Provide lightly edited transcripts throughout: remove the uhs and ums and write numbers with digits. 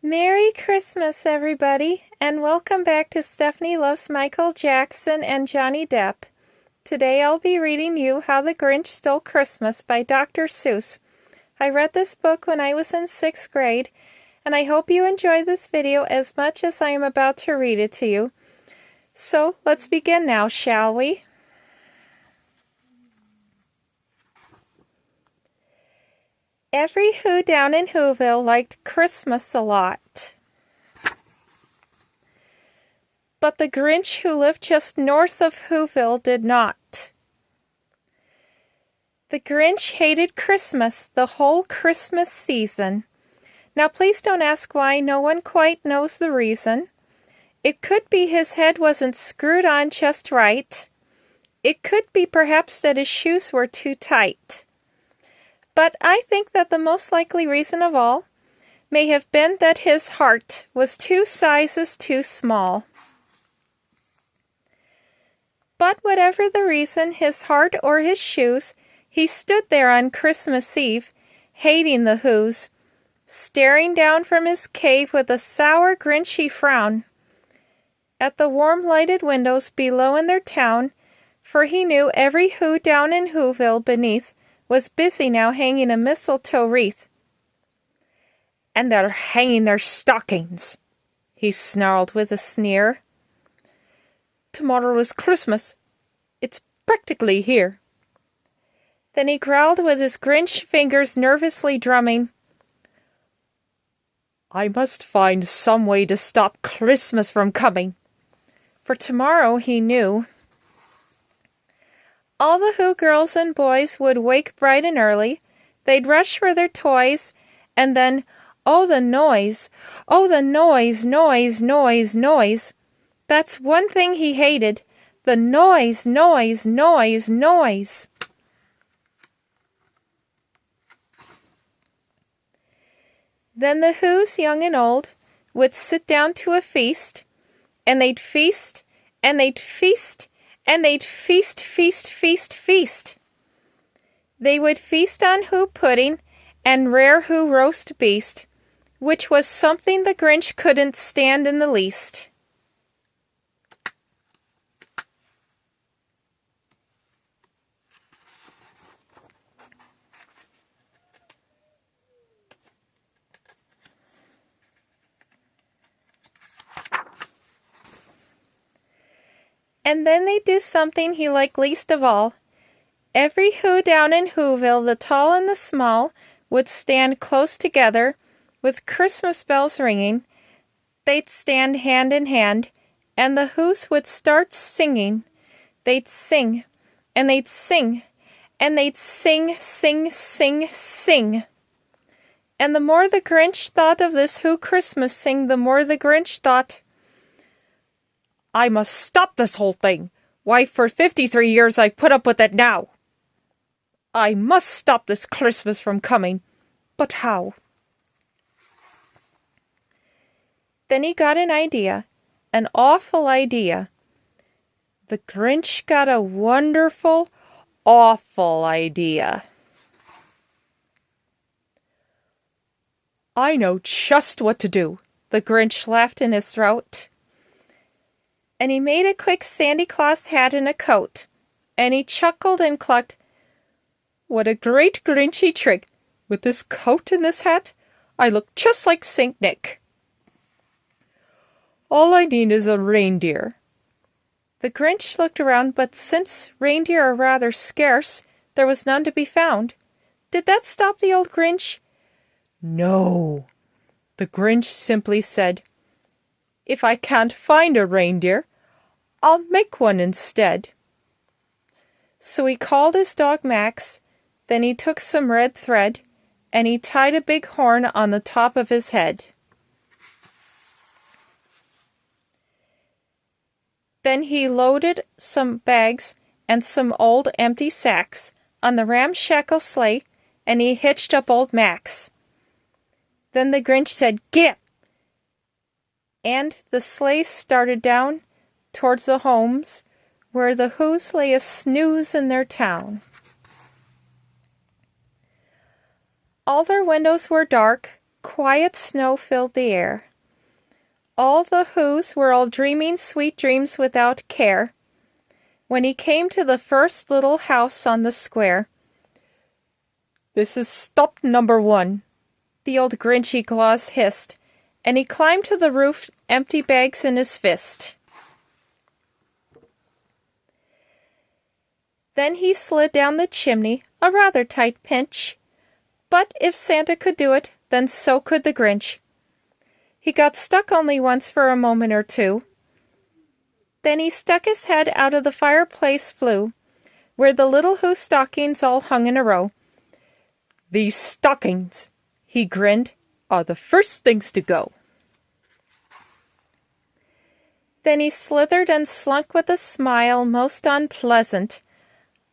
Merry Christmas, everybody, and welcome back to Stephanie Loves Michael Jackson and Johnny Depp. Today I'll be reading you How the Grinch Stole Christmas by Dr. Seuss. I read this book when I was in 6th grade, and I hope you enjoy this video as much as I am about to read it to you. So let's begin now, shall we? Every Who down in Whoville liked Christmas a lot. But the Grinch who lived just north of Whoville did not. The Grinch hated Christmas the whole Christmas season. Now please don't ask why, no one quite knows the reason. It could be his head wasn't screwed on just right. It could be perhaps that his shoes were too tight. But I think that the most likely reason of all may have been that his heart was 2 sizes too small. But whatever the reason, his heart or his shoes, he stood there on Christmas Eve, hating the Whos, staring down from his cave with a sour, grinchy frown at the warm lighted windows below in their town, for he knew every Who down in Whoville beneath was busy now hanging a mistletoe wreath. "And they're hanging their stockings," he snarled with a sneer. "Tomorrow is Christmas. It's practically here." Then he growled with his Grinch fingers nervously drumming, "I must find some way to stop Christmas from coming." For tomorrow, he knew, all the Who girls and boys would wake bright and early. They'd rush for their toys, and then, oh, the noise! Oh, the noise, noise, noise, noise! That's one thing he hated, the noise, noise, noise, noise! Then the Whos, young and old, would sit down to a feast, and they'd feast, and they'd feast, and they'd feast, feast, feast, feast. They would feast on Who pudding and rare Who roast beast, which was something the Grinch couldn't stand in the least. And then they'd do something he liked least of all. Every Who down in Whoville, the tall and the small, would stand close together, with Christmas bells ringing. They'd stand hand in hand, and the Whos would start singing. They'd sing, and they'd sing, and they'd sing, sing, sing, sing. And the more the Grinch thought of this Who Christmas sing, the more the Grinch thought, "I must stop this whole thing. Why, for 53 years I've put up with it now. I must stop this Christmas from coming. But how?" Then he got an idea, an awful idea. The Grinch got a wonderful, awful idea. "I know just what to do," the Grinch laughed in his throat. And he made a quick Santa Claus hat and a coat, and he chuckled and clucked, "What a great Grinchy trick! With this coat and this hat, I look just like Saint Nick. All I need is a reindeer." The Grinch looked around, but since reindeer are rather scarce, there was none to be found. Did that stop the old Grinch? No. The Grinch simply said, "If I can't find a reindeer, I'll make one instead." So he called his dog Max, then he took some red thread, and he tied a big horn on the top of his head. Then he loaded some bags and some old empty sacks on the ramshackle sleigh, and he hitched up old Max. Then the Grinch said, "Get up!" And the sleigh started down towards the homes where the Whos lay a snooze in their town. All their windows were dark, quiet snow filled the air. All the Whos were all dreaming sweet dreams without care. When he came to the first little house on the square, "This is stop number 1, the old Grinchy Claus hissed, and he climbed to the roof, empty bags in his fist. Then he slid down the chimney, a rather tight pinch. But if Santa could do it, then so could the Grinch. He got stuck only once for a moment or two. Then he stuck his head out of the fireplace flue, where the little Who stockings all hung in a row. "These stockings," he grinned, "are the first things to go." Then he slithered and slunk with a smile most unpleasant.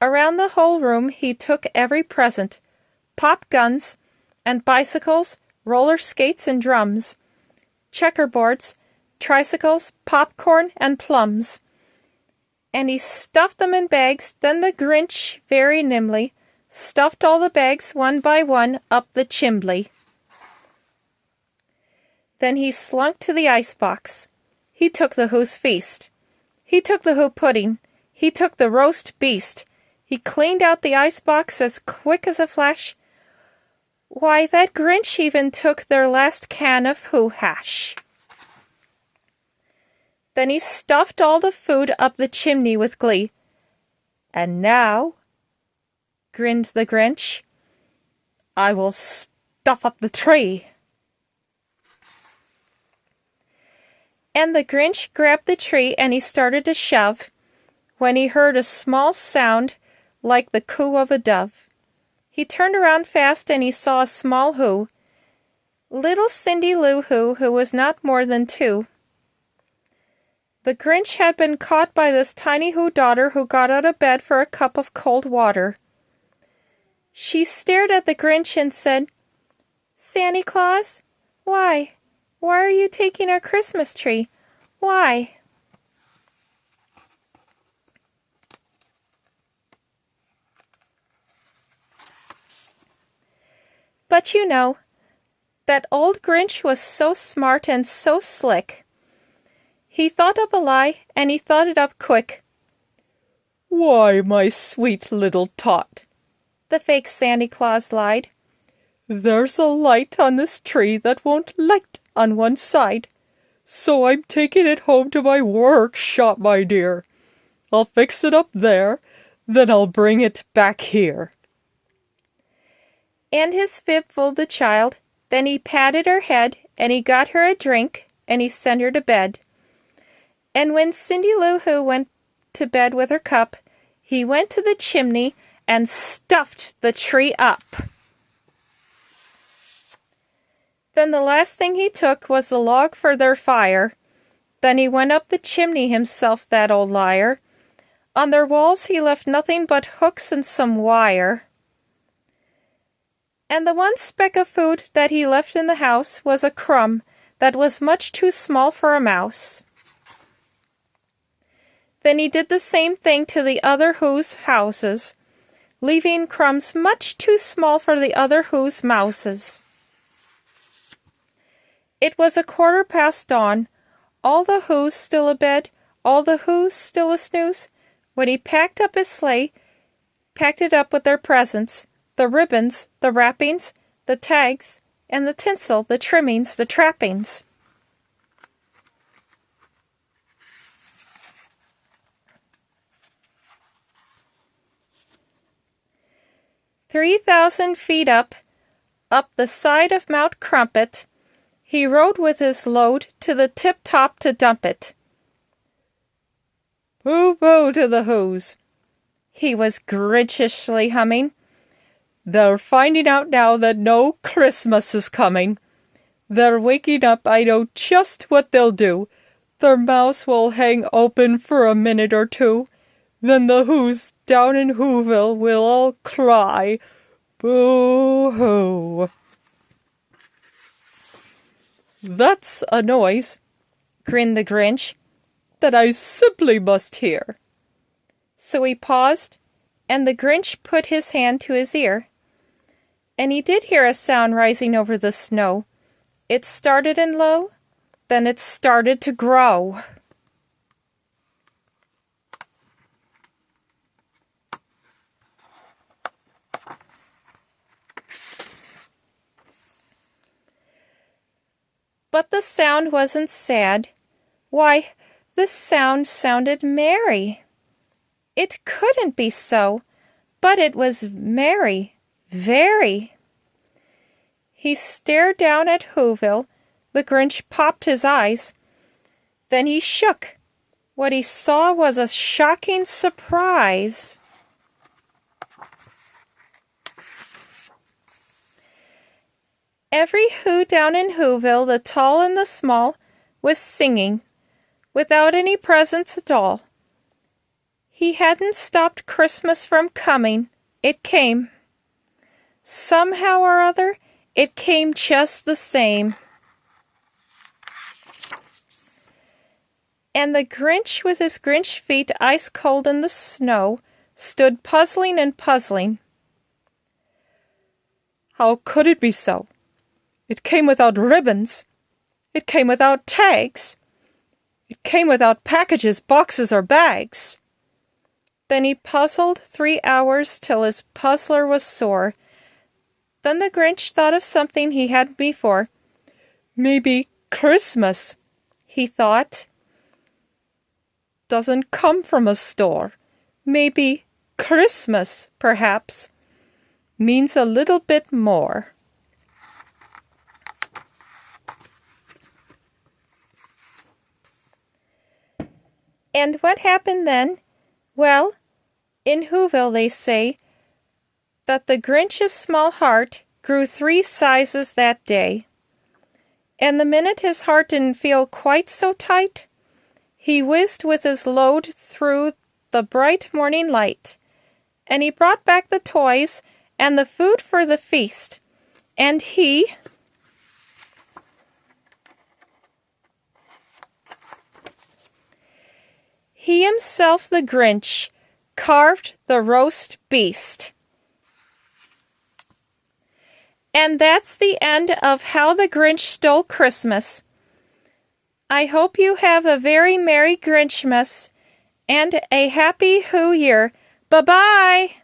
Around the whole room he took every present, pop guns and bicycles, roller skates and drums, checkerboards, tricycles, popcorn and plums. And he stuffed them in bags. Then the Grinch, very nimbly, stuffed all the bags one by one up the chimbley. Then he slunk to the icebox. He took the Who's feast. He took the Who pudding. He took the roast beast. He cleaned out the icebox as quick as a flash. Why, that Grinch even took their last can of Who hash. Then he stuffed all the food up the chimney with glee. "And now," grinned the Grinch, "I will stuff up the tree." And the Grinch grabbed the tree and he started to shove, when he heard a small sound like the coo of a dove. He turned around fast and he saw a small Who, little Cindy Lou Who was not more than 2. The Grinch had been caught by this tiny Who daughter who got out of bed for a cup of cold water. She stared at the Grinch and said, "Santa Claus, why are you taking our Christmas tree? Why?" But you know, that old Grinch was so smart and so slick. He thought up a lie, and he thought it up quick. "Why, my sweet little tot," the fake Santa Claus lied, "there's a light on this tree that won't light on one side. So I'm taking it home to my workshop, my dear. I'll fix it up there, then I'll bring it back here." And his fib fooled the child. Then he patted her head, and he got her a drink, and he sent her to bed. And when Cindy Lou Who went to bed with her cup, he went to the chimney and stuffed the tree up. Then the last thing he took was the log for their fire. Then he went up the chimney himself, that old liar. On their walls he left nothing but hooks and some wire. And the one speck of food that he left in the house was a crumb that was much too small for a mouse. Then he did the same thing to the other Who's houses, leaving crumbs much too small for the other Who's mouses. It was 1/4 dawn, all the Who's still abed, all the Who's still a snooze, when he packed up his sleigh, packed it up with their presents, the ribbons, the wrappings, the tags, and the tinsel, the trimmings, the trappings. "3,000 feet up the side of Mount Crumpet, he rode with his load to the tip-top to dump it. Boo-boo to the Who's," he was Grinchishly humming. "They're finding out now that no Christmas is coming. They're waking up, I know just what they'll do. Their mouths will hang open for a minute or two. Then the Who's down in Whoville will all cry, boo-hoo." "That's a noise," grinned the Grinch, "that I simply must hear." So he paused, and the Grinch put his hand to his ear. And he did hear a sound rising over the snow, It started in low, then it started to grow. But the sound wasn't sad. Why, the sound sounded merry. It couldn't be so, but it was merry, very. He stared down at Whoville. The Grinch popped his eyes. Then he shook. What he saw was a shocking surprise. Every Who down in Whoville, the tall and the small, was singing, without any presents at all. He hadn't stopped Christmas from coming. It came. Somehow or other, it came just the same. And the Grinch, with his Grinch feet ice cold in the snow, stood puzzling and puzzling. How could it be so? It came without ribbons. It came without tags. It came without packages, boxes, or bags. Then he puzzled 3 hours till his puzzler was sore. Then the Grinch thought of something he hadn't before. Maybe Christmas, he thought, doesn't come from a store. Maybe Christmas, perhaps, means a little bit more. And what happened then? Well, in Whoville they say that the Grinch's small heart grew 3 sizes that day. And the minute his heart didn't feel quite so tight, he whizzed with his load through the bright morning light, and he brought back the toys and the food for the feast, and he himself, the Grinch, carved the roast beast. And that's the end of How the Grinch Stole Christmas. I hope you have a very Merry Grinchmas and a Happy Who Year. Bye-bye!